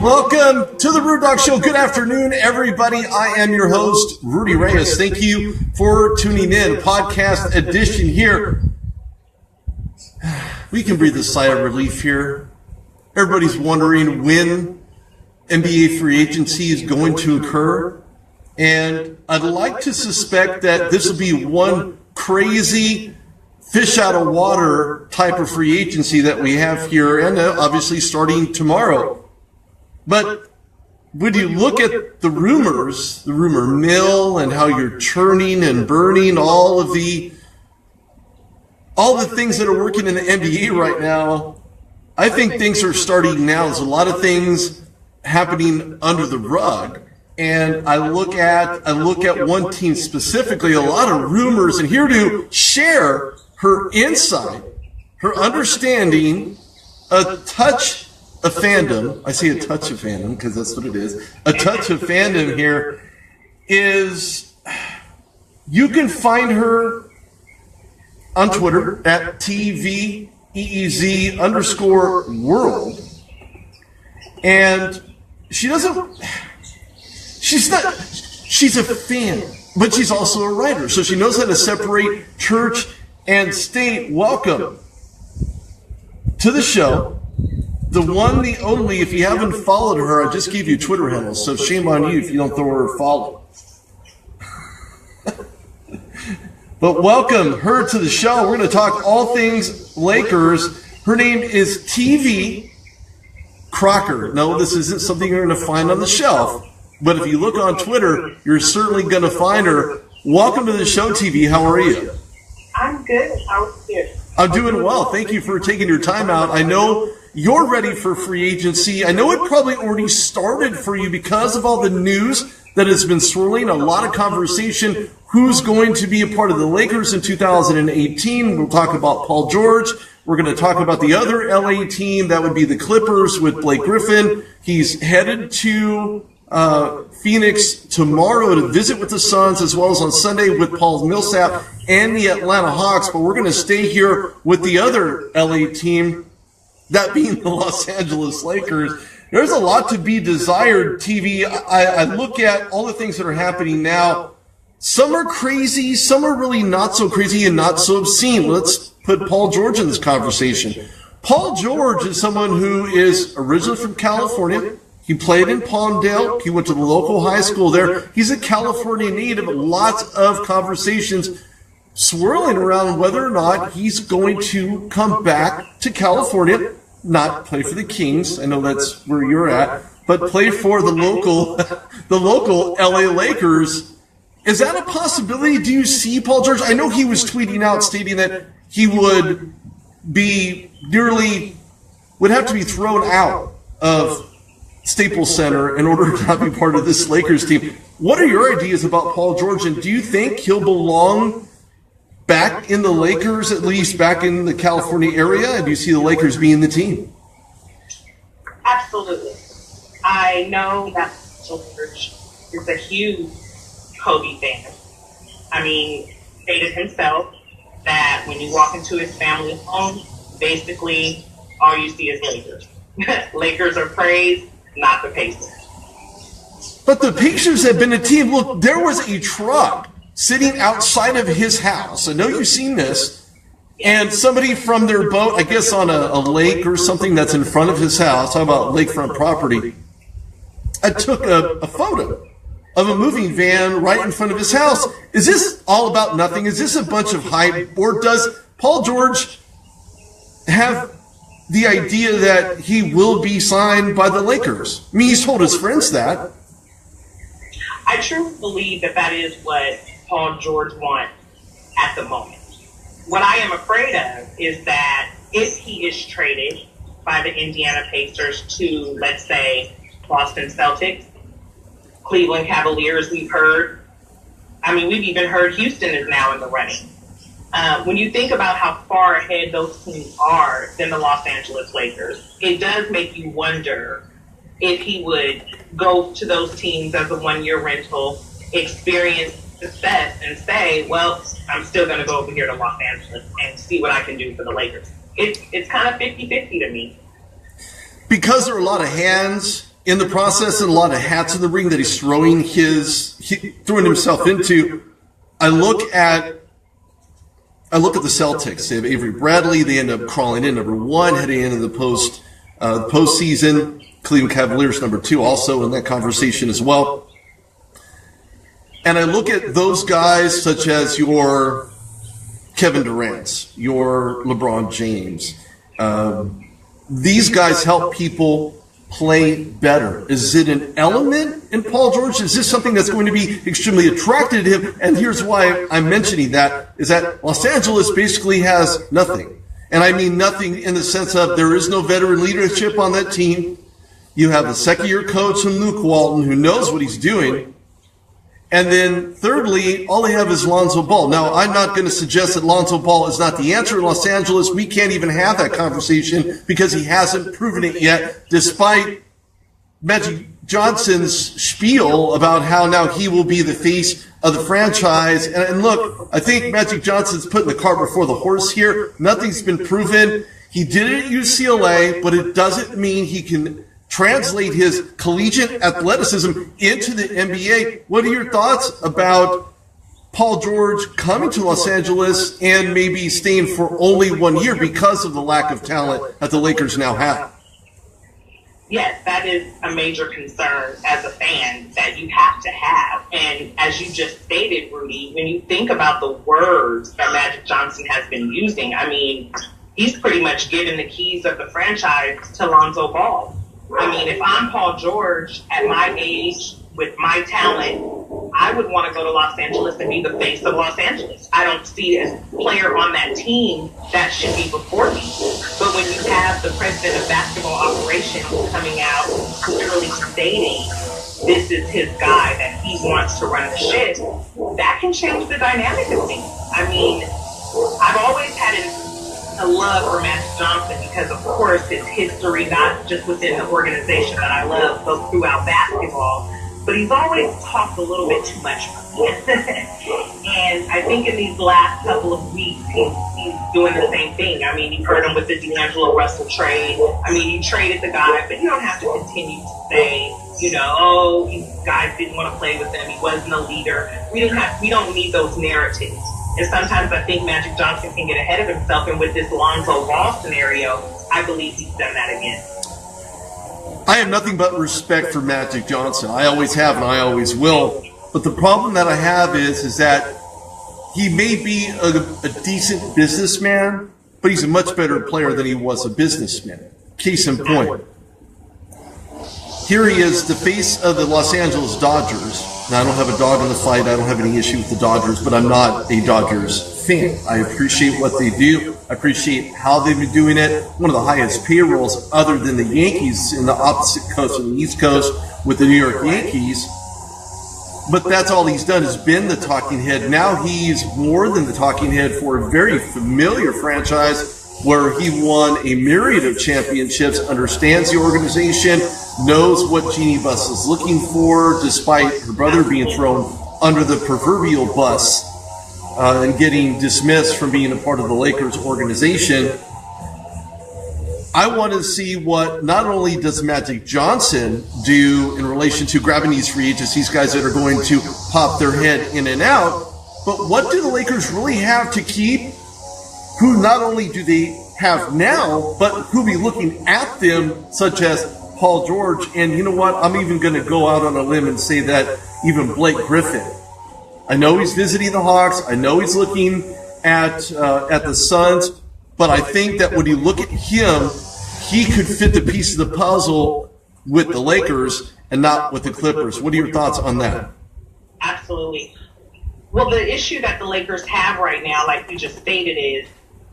Welcome to the Rude Dog Show. Good afternoon, everybody. I am your host, Rudy Reyes. Thank you for tuning in. Podcast edition here. We can breathe a sigh of relief here. Everybody's wondering when NBA free agency is going to occur. And I'd like to suspect that this will be one crazy fish out of water type of free agency that we have here, and obviously starting tomorrow. But when you look at the rumors, the rumor mill, and how you're churning and burning all the things that are working in the NBA right now, I think things are starting now. There's a lot of things happening under the rug. And I look at one team specifically, a lot of rumors, and here to share her insight, her understanding, a touch of fandom. I say a touch of fandom because that's what it is. A touch of fandom here is, you can find her on Twitter at TVEEZ_world. And she's a fan, but she's also a writer. So she knows how to separate church and state. Welcome to the show. The one, the only. If you haven't followed her, I just gave you Twitter handles, so shame on you if you don't throw her a follow. But welcome her to the show. We're going to talk all things Lakers. Her name is Tvee Crocker. No, this isn't something you're going to find on the shelf. But if you look on Twitter, you're certainly going to find her. Welcome to the show, Tvee. How are you? I'm good. How are you? I'm doing well. Thank you for taking your time out. I know you're ready for free agency. I know it probably already started for you because of all the news that has been swirling, a lot of conversation. Who's going to be a part of the Lakers in 2018? We'll talk about Paul George. We're going to talk about the other LA team. That would be the Clippers with Blake Griffin. He's headed to Phoenix tomorrow to visit with the Suns, as well as on Sunday with Paul Millsap and the Atlanta Hawks. But we're going to stay here with the other LA team, that being the Los Angeles Lakers. There's a lot to be desired, Tvee. I look at all the things that are happening now. Some are crazy, some are really not so crazy and not so obscene. Let's put Paul George in this conversation. Paul George is someone who is originally from California. He played in Palmdale. He went to the local high school there. He's a California native. Lots of conversations swirling around whether or not he's going to come back to California, not play for the Kings. I know that's where you're at, but play for the local LA Lakers. Is that a possibility? Do you see Paul George? I know he was tweeting out stating that he would have to be thrown out of Staples Center in order to not be part of this Lakers team. What are your ideas about Paul George, and do you think he'll belong back in the Lakers, at least back in the California area, and do you see the Lakers being the team? Absolutely. I know that George is a huge Kobe fan. I mean, stated himself that when you walk into his family home, basically all you see is Lakers. Lakers are praised, not the Pacers. But the Pacers have been a team. Look, there was a truck sitting outside of his house. I know you've seen this. And somebody from their boat, I guess on a lake or something that's in front of his house, talking about lakefront property, I took a photo of a moving van right in front of his house. Is this all about nothing? Is this a bunch of hype? Or does Paul George have the idea that he will be signed by the Lakers? I mean, he's told his friends that. I truly believe that is what Paul George wants at the moment. What I am afraid of is that if he is traded by the Indiana Pacers to, let's say, Boston Celtics, Cleveland Cavaliers, we've heard. I mean, we've even heard Houston is now in the running. When you think about how far ahead those teams are than the Los Angeles Lakers, it does make you wonder if he would go to those teams as a one-year rental, experience success, and say, well, I'm still going to go over here to Los Angeles and see what I can do for the Lakers. It's kind of 50-50 to me. Because there are a lot of hands in the process and a lot of hats in the ring that he's throwing himself into, I look at the Celtics. They have Avery Bradley. They end up crawling in number 1, heading into the postseason. Cleveland Cavaliers number 2, also in that conversation as well. And I look at those guys such as your Kevin Durant, your LeBron James. These guys help people play better. Is it an element in Paul George? Is this something that's going to be extremely attractive to him? And here's why I'm mentioning that, is that Los Angeles basically has nothing. And I mean nothing in the sense of there is no veteran leadership on that team. You have a second-year coach in Luke Walton who knows what he's doing. And then thirdly, all they have is Lonzo Ball. Now, I'm not going to suggest that Lonzo Ball is not the answer in Los Angeles. We can't even have that conversation because he hasn't proven it yet, despite Magic Johnson's spiel about how now he will be the face of the franchise. And look, I think Magic Johnson's putting the cart before the horse here. Nothing's been proven. He did it at UCLA, but it doesn't mean he can translate his collegiate athleticism into the NBA. What are your thoughts about Paul George coming to Los Angeles and maybe staying for only 1 year because of the lack of talent that the Lakers now have? Yes, that is a major concern as a fan that you have to have. And as you just stated, Rudy, when you think about the words that Magic Johnson has been using, I mean, he's pretty much given the keys of the franchise to Lonzo Ball. I mean, if I'm Paul George at my age with my talent, I would want to go to Los Angeles and be the face of Los Angeles. I don't see a player on that team that should be before me. But when you have the president of basketball operations coming out clearly stating this is his guy, that he wants to run the shit, that can change the dynamic of things. I mean, I've always had a love for Magic Johnson because, of course, his history, not just within the organization that I love, but throughout basketball. But he's always talked a little bit too much for me. And I think in these last couple of weeks, he's doing the same thing. I mean, you heard him with the D'Angelo Russell trade. I mean, he traded the guy, but you don't have to continue to say, you know, oh, these guys didn't want to play with him. He wasn't a leader. We don't need those narratives. And sometimes I think Magic Johnson can get ahead of himself. And with this Lonzo Ball scenario, I believe he's done that again. I have nothing but respect for Magic Johnson. I always have and I always will. But the problem that I have is that he may be a decent businessman, but he's a much better player than he was a businessman. Case in point. Here he is, the face of the Los Angeles Dodgers. Now, I don't have a dog in the fight. I don't have any issue with the Dodgers, but I'm not a Dodgers fan. I appreciate what they do. I appreciate how they've been doing it. One of the highest payrolls other than the Yankees in the opposite coast of the East Coast with the New York Yankees. But that's all he's done, has been the talking head. Now he's more than the talking head for a very familiar franchise where he won a myriad of championships, understands the organization, knows what Jeannie Buss is looking for, despite her brother being thrown under the proverbial bus and getting dismissed from being a part of the Lakers organization. I want to see what not only does Magic Johnson do in relation to grabbing these free agents, these guys that are going to pop their head in and out, but what do the Lakers really have to keep? Who not only do they have now, but who be looking at them, such as Paul George. And you know what? I'm even going to go out on a limb and say that even Blake Griffin. I know he's visiting the Hawks. I know he's looking at the Suns. But I think that when you look at him, he could fit the piece of the puzzle with the Lakers and not with the Clippers. What are your thoughts on that? Absolutely. Well, the issue that the Lakers have right now, like you just stated, is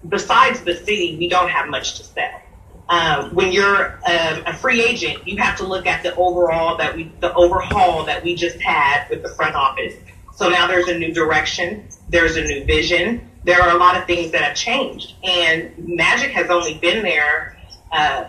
besides the city, we don't have much to sell. When you're a free agent, you have to look at the overhaul that we just had with the front office. So now there's a new direction. There's a new vision. There are a lot of things that have changed. And Magic has only been there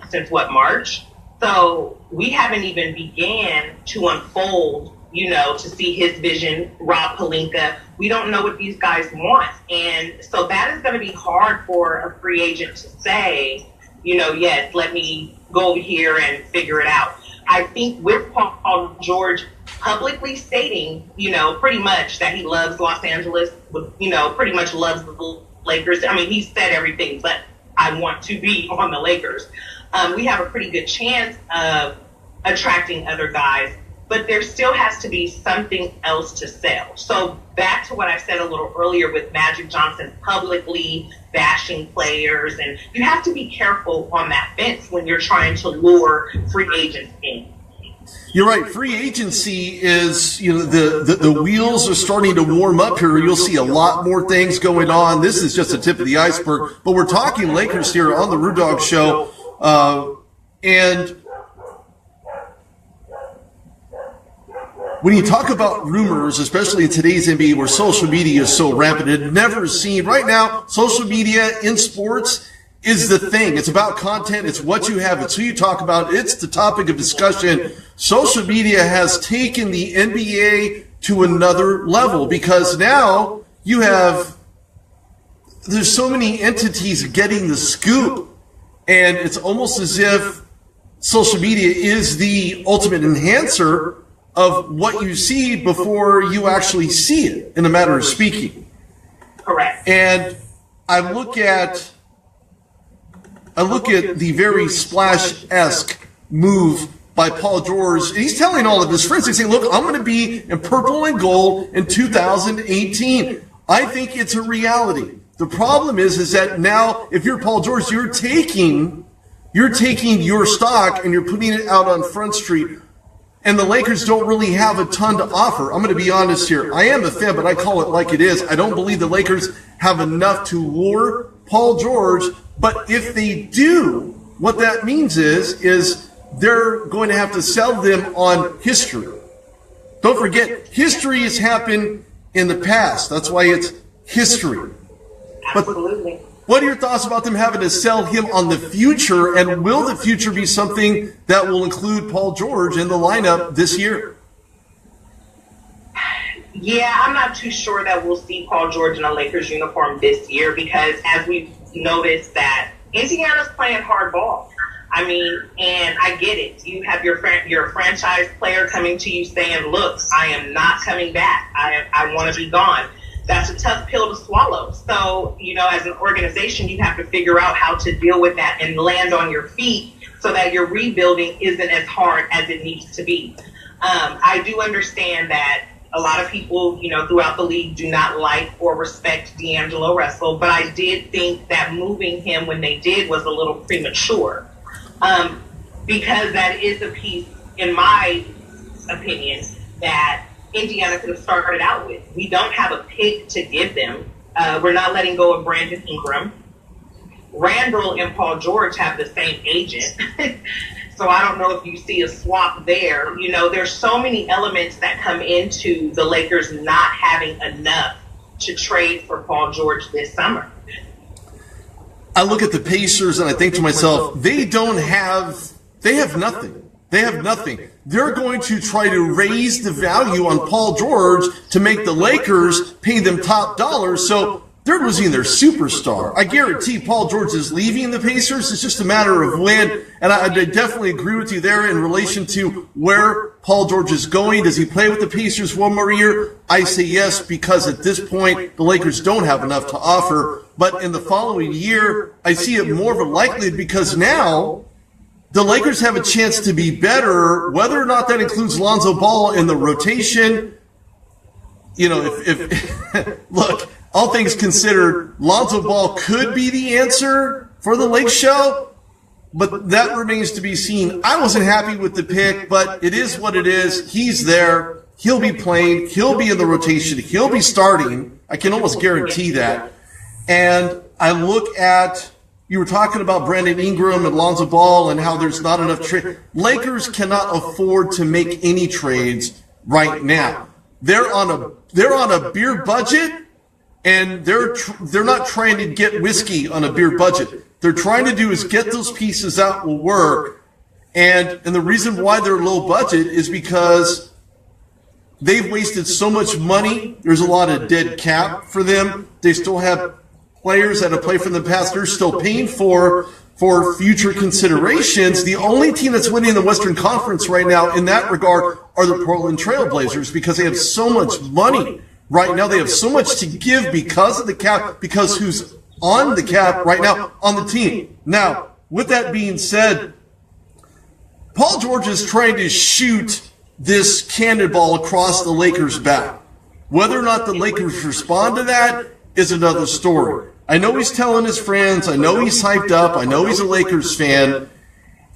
since, March? So we haven't even began to unfold, to see his vision, Rob Pelinka. We don't know what these guys want. And so that is going to be hard for a free agent to say, yes, let me go over here and figure it out. I think with Paul George publicly stating, pretty much that he loves Los Angeles, pretty much loves the Lakers. I mean, he said everything, but I want to be on the Lakers. We have a pretty good chance of attracting other guys, but there still has to be something else to sell. So back to what I said a little earlier with Magic Johnson publicly bashing players, and you have to be careful on that fence when you're trying to lure free agents in. You're right. Free agency is, the wheels are starting to warm up here. You'll see a lot more things going on. This is just the tip of the iceberg. But we're talking Lakers here on the Rude Dog Show. And when you talk about rumors, especially in today's NBA where social media is so rampant, it never seen. Right now, social media in sports is the thing. It's about content. It's what you have. It's who you talk about. It's the topic of discussion. Social media has taken the NBA to another level because now there's so many entities getting the scoop, and it's almost as if social media is the ultimate enhancer of what you see before you actually see it, in a matter of speaking. Correct. And I look at the very Splash-esque move by Paul George. And he's telling all of his friends, he's saying, look, I'm going to be in purple and gold in 2018. I think it's a reality. The problem is that now, if you're Paul George, you're taking your stock and you're putting it out on Front Street. And the Lakers don't really have a ton to offer. I'm going to be honest here. I am a fan, but I call it like it is. I don't believe the Lakers have enough to lure Paul George. But if they do, what that means is they're going to have to sell them on history. Don't forget, history has happened in the past. That's why it's history. Absolutely. What are your thoughts about them having to sell him on the future, and will the future be something that will include Paul George in the lineup this year? Yeah, I'm not too sure that we'll see Paul George in a Lakers uniform this year because, as we've noticed, that Indiana's playing hard ball. I mean, and I get it. You have your franchise player coming to you saying, look, I am not coming back. I want to be gone. That's a tough pill to swallow. So, as an organization, you have to figure out how to deal with that and land on your feet so that your rebuilding isn't as hard as it needs to be. I do understand that a lot of people, throughout the league do not like or respect D'Angelo Russell, but I did think that moving him when they did was a little premature because that is a piece, in my opinion, that Indiana could have started out with. We don't have a pick to give them. We're not letting go of Brandon Ingram. Randall and Paul George have the same agent. So I don't know if you see a swap there. There's so many elements that come into the Lakers not having enough to trade for Paul George this summer. I look at the Pacers and I think to myself, they have nothing. They have nothing. They're going to try to raise the value on Paul George to make the Lakers pay them top dollar. So they're losing their superstar. I guarantee Paul George is leaving the Pacers. It's just a matter of when. And I definitely agree with you there in relation to where Paul George is going. Does he play with the Pacers one more year? I say yes, because at this point, the Lakers don't have enough to offer. But in the following year, I see it more of a likelihood because now the Lakers have a chance to be better, whether or not that includes Lonzo Ball in the rotation. If look, all things considered, Lonzo Ball could be the answer for the Lake Show, but that remains to be seen. I wasn't happy with the pick, but it is what it is. He's there. He'll be playing. He'll be in the rotation. He'll be starting. I can almost guarantee that. And I look at, you were talking about Brandon Ingram and Lonzo Ball and how there's not enough trade. Lakers cannot afford to make any trades right now. They're on a beer budget, and they're not trying to get whiskey on a beer budget. They're trying to do is get those pieces that will work. And the reason why they're low budget is because they've wasted so much money. There's a lot of dead cap for them. They still have players that have played for the past. They're still paying for for future considerations. The only team that's winning the Western Conference right now in that regard are the Portland Trail Blazers, because they have so much money right now. They have so much to give because of the cap, because who's on the cap right now on the team. Now, with that being said, Paul George is trying to shoot this cannonball across the Lakers' back. Whether or not the Lakers respond to that is another story. I know he's telling his friends. I know he's hyped up. I know he's a Lakers fan.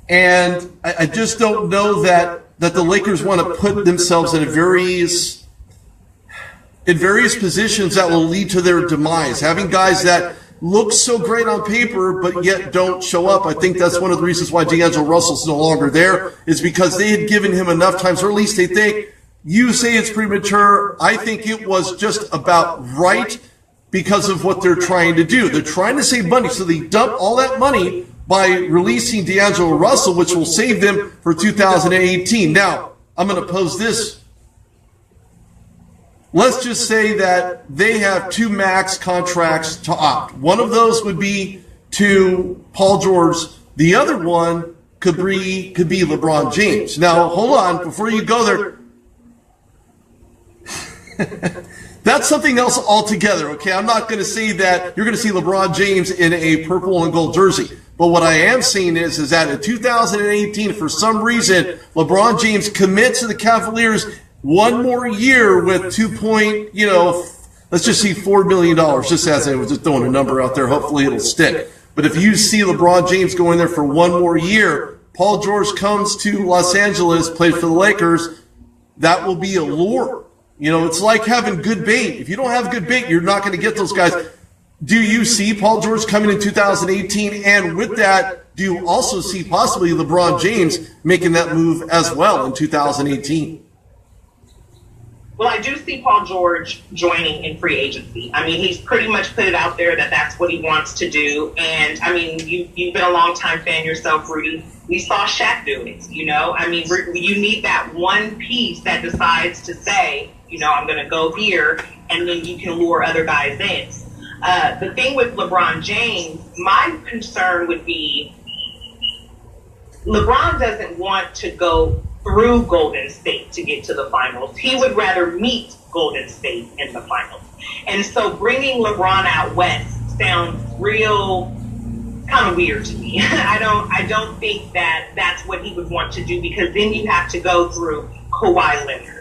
And I just don't know that the Lakers want to put themselves in various positions that will lead to their demise. Having guys that look so great on paper but yet don't show up. I think that's one of the reasons why D'Angelo Russell's no longer there, is because they had given him enough times, or at least they think. You say it's premature. I think it was just about right, because of what they're trying to do. They're trying to save money, so they dump all that money by releasing D'Angelo Russell, which will save them for 2018. Now, I'm going to pose this. Let's just say that they have 2 max contracts to opt. One of those would be to Paul George. The other one could be LeBron James. Now, hold on, before you go there. That's something else altogether, okay? I'm not going to say that you're going to see LeBron James in a purple and gold jersey. But what I am saying is that in 2018, for some reason, LeBron James commits to the Cavaliers one more year with let's just see $4 million, just as I was just throwing a number out there. Hopefully it'll stick. But if you see LeBron James going there for one more year, Paul George comes to Los Angeles, plays for the Lakers, that will be a lure. It's like having good bait. If you don't have good bait, you're not going to get those guys. Do you see Paul George coming in 2018? And with that, do you also see possibly LeBron James making that move as well in 2018? Well, I do see Paul George joining in free agency. I mean, he's pretty much put it out there that that's what he wants to do. And, I mean, you've been a long-time fan yourself, Rudy. We saw Shaq do it, I mean, you need that one piece that decides to say, I'm going to go here, and then you can lure other guys in. The thing with LeBron James, my concern would be LeBron doesn't want to go through Golden State to get to the finals. He would rather meet Golden State in the finals. And so bringing LeBron out west sounds real kind of weird to me. I don't think that that's what he would want to do, because then you have to go through Kawhi Leonard.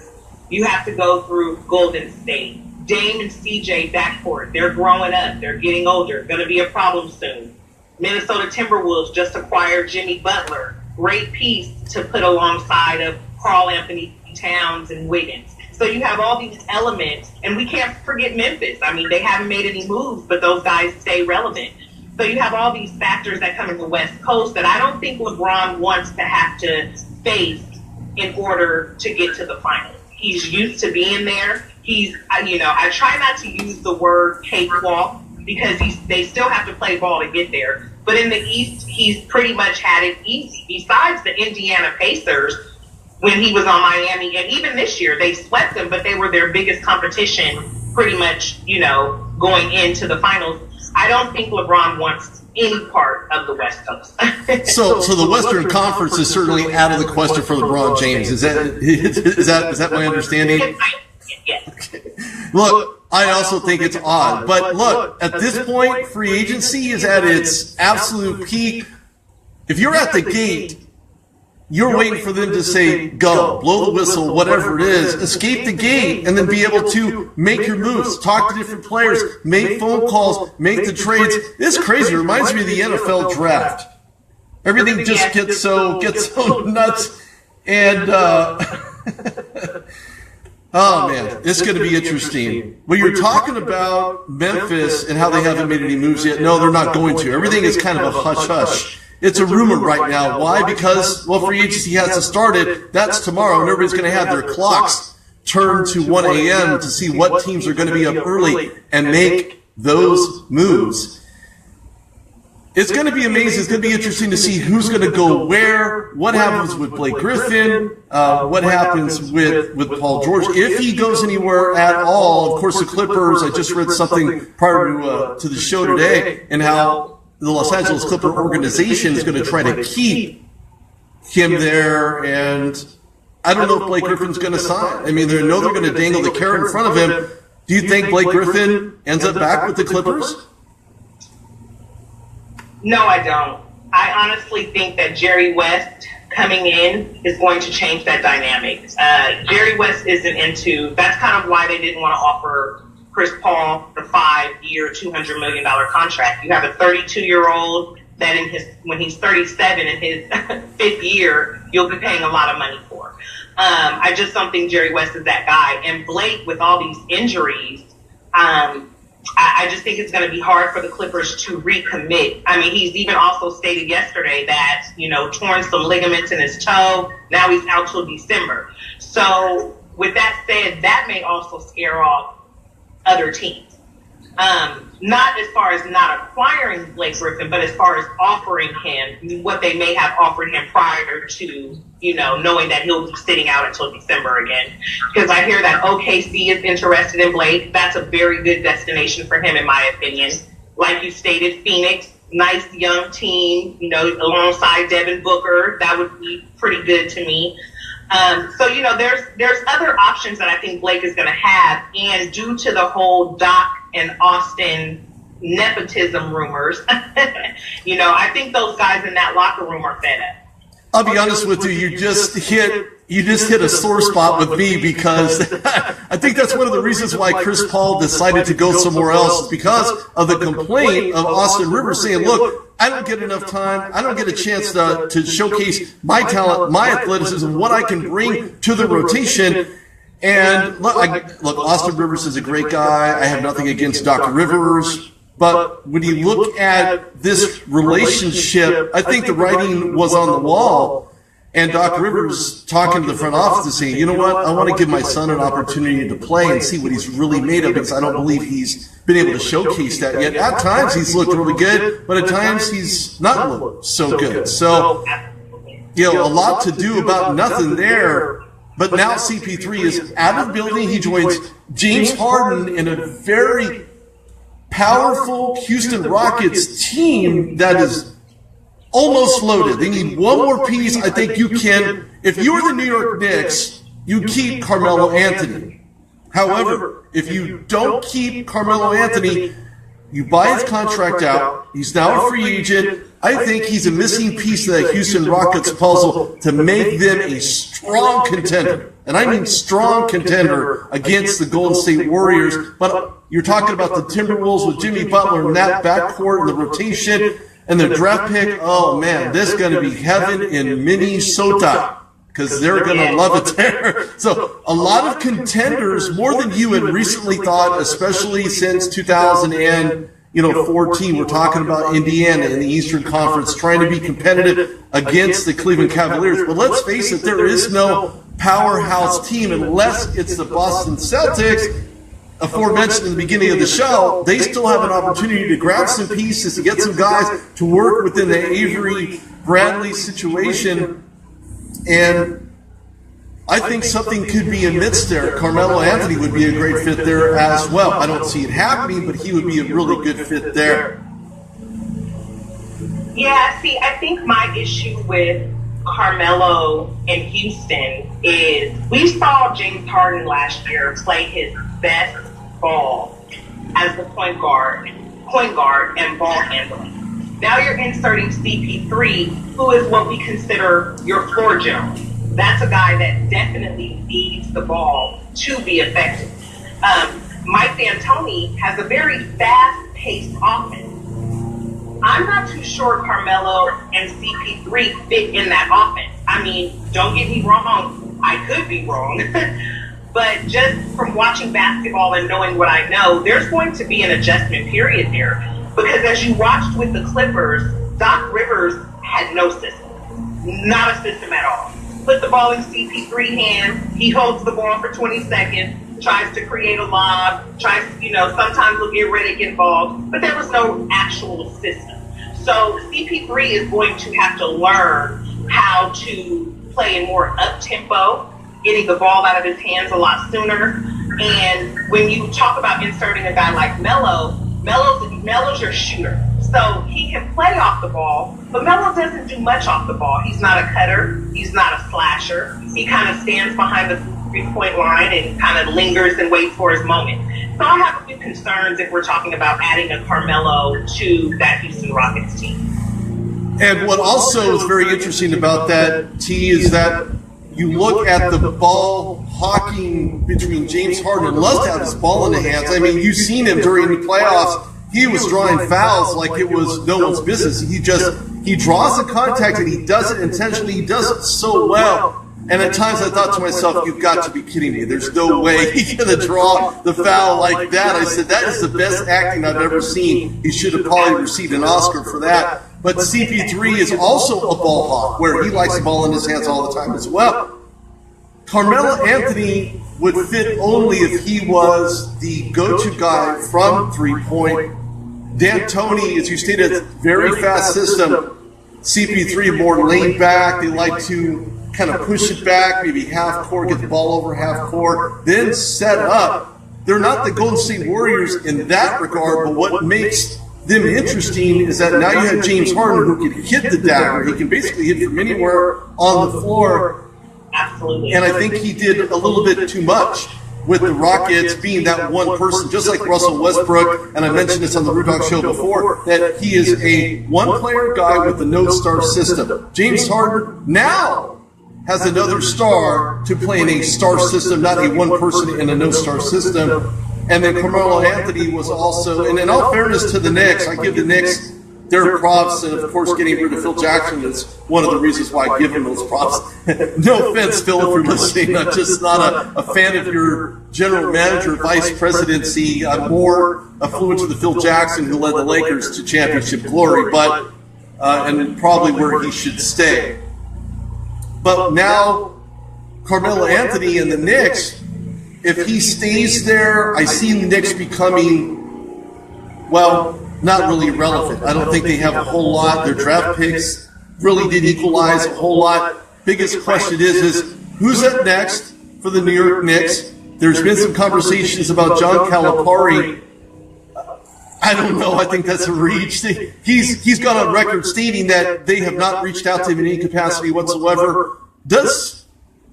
You have to go through Golden State. Dame and CJ backcourt, they're growing up. They're getting older. Going to be a problem soon. Minnesota Timberwolves just acquired Jimmy Butler. Great piece to put alongside of Karl Anthony Towns and Wiggins. So you have all these elements, and we can't forget Memphis. I mean, they haven't made any moves, but those guys stay relevant. So you have all these factors that come in the West Coast that I don't think LeBron wants to have to face in order to get to the finals. He's used to being there. I try not to use the word cakewalk, because they still have to play ball to get there. But in the East, he's pretty much had it easy. Besides the Indiana Pacers, when he was on Miami, and even this year, they swept them, but they were their biggest competition pretty much, going into the finals. I don't think LeBron wants any part of the West Coast. So the Western Conference is certainly out of the question for LeBron James. Is that my understanding? Yes. Look, I also think it's odd. But look, at this point, free agency is at its absolute peak. If you're at the gate, you're waiting for them to say, go, blow the whistle, whatever it is, escape the gate, and then be able to make your moves, talk to different players, make phone calls, make the trades. It's crazy. It reminds me of the NFL draft. Everything just gets so nuts. And, oh, man, it's going to be interesting. When you're talking about Memphis and how they haven't made any moves yet, no, they're not going to. Everything is kind of a hush-hush. It's a rumor right now. Why? Because, free agency hasn't started. That's tomorrow, and everybody's going to have their clocks turned to 1 a.m. to see what teams are going to be up early and make those moves. It's going to be amazing. It's going to be interesting to see who's going to go where, what happens with Blake Griffin, what happens with Paul George, if he goes anywhere at all. Of course, the Clippers, I just read something prior to the show today, and how the Los Angeles Clipper organization is going to try to keep him there, and I don't know if Blake Griffin's going to sign. I mean, they know they're going to dangle the carrot in front of him. Do you think Blake Griffin ends up back with the Clippers? No, I don't. I honestly think that Jerry West coming in is going to change that dynamic. Jerry West isn't into, that's kind of why they didn't want to offer Chris Paul the 5-year, $200 million contract. You have a 32-year-old that when he's 37 in his 5th year, you'll be paying a lot of money for. I just don't think Jerry West is that guy. And Blake, with all these injuries, I just think it's going to be hard for the Clippers to recommit. I mean, he's even also stated yesterday that, torn some ligaments in his toe. Now he's out till December. So with that said, that may also scare off other teams. Not as far as not acquiring Blake Griffin, but as far as offering him what they may have offered him prior to, knowing that he'll be sitting out until December again. Because I hear that OKC is interested in Blake. That's a very good destination for him, in my opinion. Like you stated, Phoenix, nice young team, alongside Devin Booker. That would be pretty good to me. So, there's other options that I think Blake is going to have. And due to the whole Doc and Austin nepotism rumors, I think those guys in that locker room are fed up. I'll be honest with you, you just hit a sore spot with me, because I think that's one of the reasons why Chris Paul decided to go somewhere else, is because of the complaint of Austin Rivers saying, look, I don't get enough time, I don't get a chance to showcase my talent, my athleticism, what I can bring to the rotation. And look, Austin Rivers is a great guy. I have nothing against Dr. Rivers. But when you look at this relationship, I think the writing was on the wall. And Doc Rivers talking to the front office and saying, you know what, I want to give my son an opportunity to play and see what he's really made of, because I don't believe he's been able to showcase that yet. At times he's looked really good, but at times he's not looked so good. So, a lot to do about nothing there. But now CP3 is out of the building. He joins James Harden in a very powerful Houston Rockets team that is almost loaded. They need one more piece. I think you can, if you're the New York Knicks, you keep Carmelo Anthony. However, if you don't keep Carmelo Anthony, you buy his contract out. He's now a free agent. I think he's a missing piece of that Houston Rockets puzzle to make them a strong contender. And I mean strong contender against the Golden State Warriors. But you're talking about the Timberwolves with Jimmy Butler and that backcourt and the rotation and the draft pick. Oh, man, this is going to be heaven in Minnesota, because they're going to love it there. So a lot of contenders, more than you had recently thought, especially since 2014. We're talking about Indiana in the Eastern Conference trying to be competitive against the Cleveland Cavaliers. But let's face it, there is no powerhouse team unless it's the Boston Celtics. Aforementioned in the beginning of the show, they still have an opportunity to grab some pieces, to get some guys to work within the Avery Bradley situation. And I think something could be amidst there. Carmelo Anthony would be a great fit there as well. I don't see it happening, but he would be a really good fit there. Yeah, see, I think my issue with Carmelo in Houston is we saw James Harden last year play his best ball as the point guard and ball handling. Now you're inserting CP3, who is what we consider your floor general. That's a guy that definitely needs the ball to be effective. Mike D'Antoni has a very fast-paced offense. I'm not too sure Carmelo and CP3 fit in that offense. I mean, don't get me wrong, I could be wrong. But just from watching basketball and knowing what I know, there's going to be an adjustment period there. Because as you watched with the Clippers, Doc Rivers had no system. Not a system at all. Put the ball in CP3 hands, he holds the ball for 20 seconds, tries to create a lob, sometimes he'll get ready to get involved, but there was no actual system. So CP3 is going to have to learn how to play in more up-tempo, getting the ball out of his hands a lot sooner. And when you talk about inserting a guy like Melo's your shooter. So he can play off the ball, but Melo doesn't do much off the ball. He's not a cutter. He's not a slasher. He kind of stands behind the three-point line and kind of lingers and waits for his moment. So I have a few concerns if we're talking about adding a Carmelo to that Houston Rockets team. And what also is very interesting about that, T, is that you look at the ball hawking between James Harden and loves to have his ball in the hands. I mean, you've seen him during the playoffs. He was drawing fouls like it was no one's business. He draws the contact and he does it intentionally. He does it so well. And at times I thought to myself, you've got to be kidding me. There's no way he's going to draw the foul like that. I said, that is the best acting I've ever seen. He should have probably received an Oscar for that. But CP3 is also a ball hawk, where he likes the ball in his hands all the time as well. Carmelo Anthony would fit only if he was the go-to guy from three-point. D'Antoni, as you stated, very fast system. CP3 more laid back. They like to kind of push it back, maybe half court, get the ball over half court, then set up. They're not the Golden State Warriors in that regard, but what makes them interesting is that now you have James Harden who can hit the dagger. He can basically hit from anywhere on the floor. Absolutely. And I think he did a little bit too much with the Rockets being that one person, just like Russell Westbrook, and I mentioned this on the Root Dog Show before, that he is a one-player guy with a no-star system. James Harden now has another star to play in a star system, not a one person in a no-star system. And then Carmelo Anthony was also, and in all fairness to the Knicks, I give the Knicks their props, and of course getting rid of Phil Jackson is one of the reasons why I give him those props. No offense, Phil, if you're listening, I'm just not a fan of your general manager, vice presidency. I'm more affluent to the Phil Jackson who led the Lakers to championship glory, but and probably where he should stay. But now, Carmelo Anthony and the Knicks, if he stays there, I see the Knicks becoming, well, not really relevant. I don't think they have a whole lot. Their draft picks really did equalize a whole lot. Biggest question is who's up next for the New York Knicks? There's been some conversations about John Calipari. I don't know. I think that's a reach. He's gone on record stating that they have not reached out to him in any capacity whatsoever. Does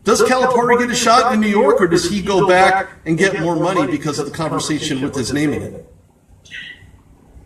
Calipari get a shot in New York, or does he go back and get more money because of the conversation with his name in it?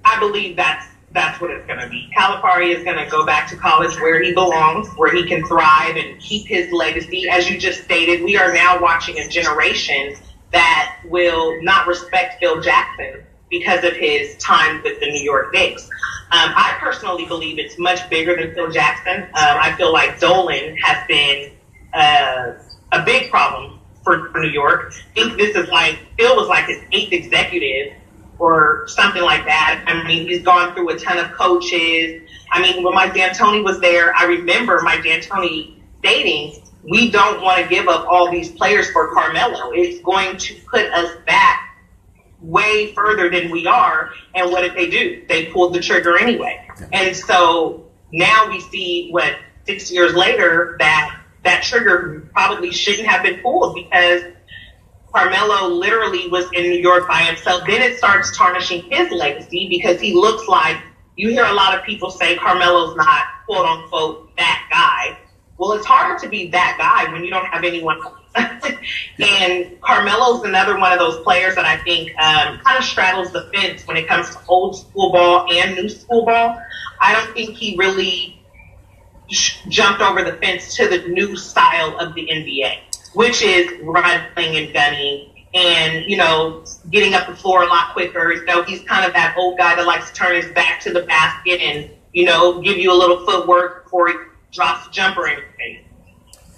I believe that's what it's going to be. Calipari is going to go back to college where he belongs, where he can thrive and keep his legacy. As you just stated, we are now watching a generation that will not respect Phil Jackson because of his time with the New York Knicks. I personally believe it's much bigger than Phil Jackson. I feel like Dolan has been a big problem for New York. I think this is like, Phil was like his 8th executive or something like that. I mean, he's gone through a ton of coaches. I mean, when Mike D'Antoni was there, I remember Mike D'Antoni stating, we don't want to give up all these players for Carmelo. It's going to put us back way further than we are. And what did they do? They pulled the trigger anyway. And so now we see 6 years later that trigger probably shouldn't have been pulled because Carmelo literally was in New York by himself. Then it starts tarnishing his legacy because he looks like, you hear a lot of people say Carmelo's not quote unquote that guy. Well, it's hard to be that guy when you don't have anyone else. And Carmelo's another one of those players that I think kind of straddles the fence when it comes to old school ball and new school ball. I don't think he really jumped over the fence to the new style of the NBA, which is running and gunning and, getting up the floor a lot quicker. He's kind of that old guy that likes to turn his back to the basket and, give you a little footwork before he drops the jumper in your face.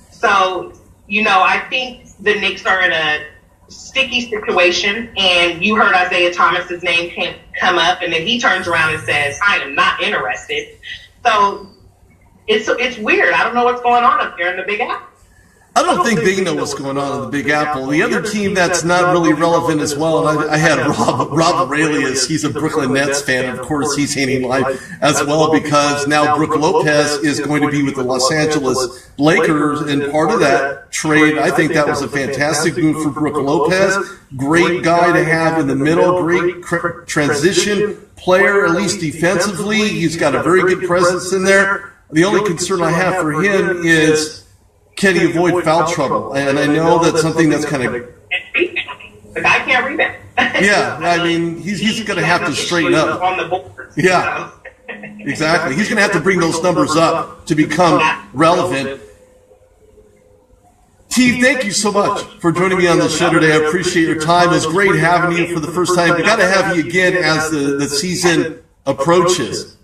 So, I think the Knicks are in a sticky situation, and you heard Isaiah Thomas's name come up, and then he turns around and says, I am not interested. So it's weird. I don't know what's going on up here in the Big Apple. I don't think they know what's going on in the Big Apple. The other team that's not really relevant as well, and I had Rob Reyes. He's a Brooklyn Nets fan. Of course, he's hating life as well because now Brook Lopez is going to be with the Los Angeles Lakers, and part of that trade, I think that was a fantastic move for Brook Lopez. Great guy to have in the middle, great transition player, at least defensively. He's got a very good presence in there. The only concern I have for him is, can he avoid foul trouble? And I know that's something that's kind of... The guy can't rebound. Yeah, I mean, he's going to have to straighten up. On the board. Yeah, exactly. He's going to have to bring those numbers up to become relevant. Tvee, thank you so much for joining me on the show today. I appreciate your time. It was great having you for the first time. We got to have you again as the season approaches.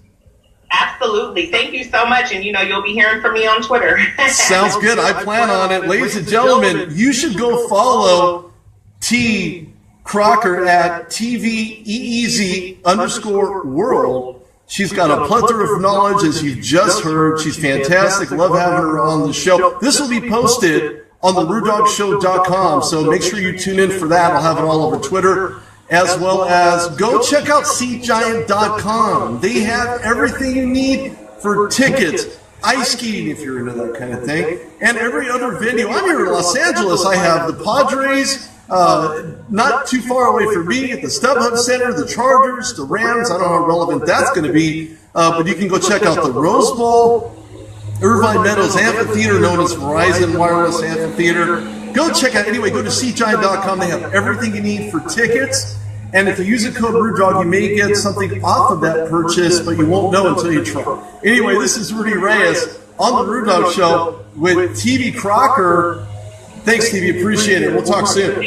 Absolutely. Thank you so much. And, you'll be hearing from me on Twitter. Sounds good. I plan on it. Ladies and gentlemen, you should go follow T. Crocker at TVEEZ_world. She's got a plethora of knowledge, as you've just heard. She's fantastic. Love having her on the show. This will be posted on the RudogShow.com, so make sure you tune in for that. I'll have it all over Twitter. As well as go check out SeatGiant.com. They have everything you need for tickets, ice skating if you're into that kind of thing, and every other venue. I'm here in Los Angeles. I have the Padres, not too far away from me, at the StubHub Center, the Chargers, the Rams. I don't know how relevant that's going to be, but you can go check out the Rose Bowl, Irvine Meadows Amphitheater, known as Verizon Wireless Amphitheater. Go check out, anyway, go to SeatGiant.com. They have everything you need for tickets. And if you use the code RUDOG, you may get something off of that purchase, but you won't know until you try. Anyway, this is Rudy Reyes on the RudogShow Show with Tvee Crocker. Thanks, Tvee. Appreciate it. We'll talk soon.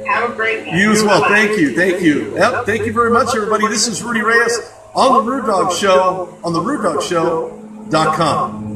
Have a great day. You as well. Thank you. Thank you. Yep. Thank you very much, everybody. This is Rudy Reyes on the RudogShow Show on the RudogShow.com.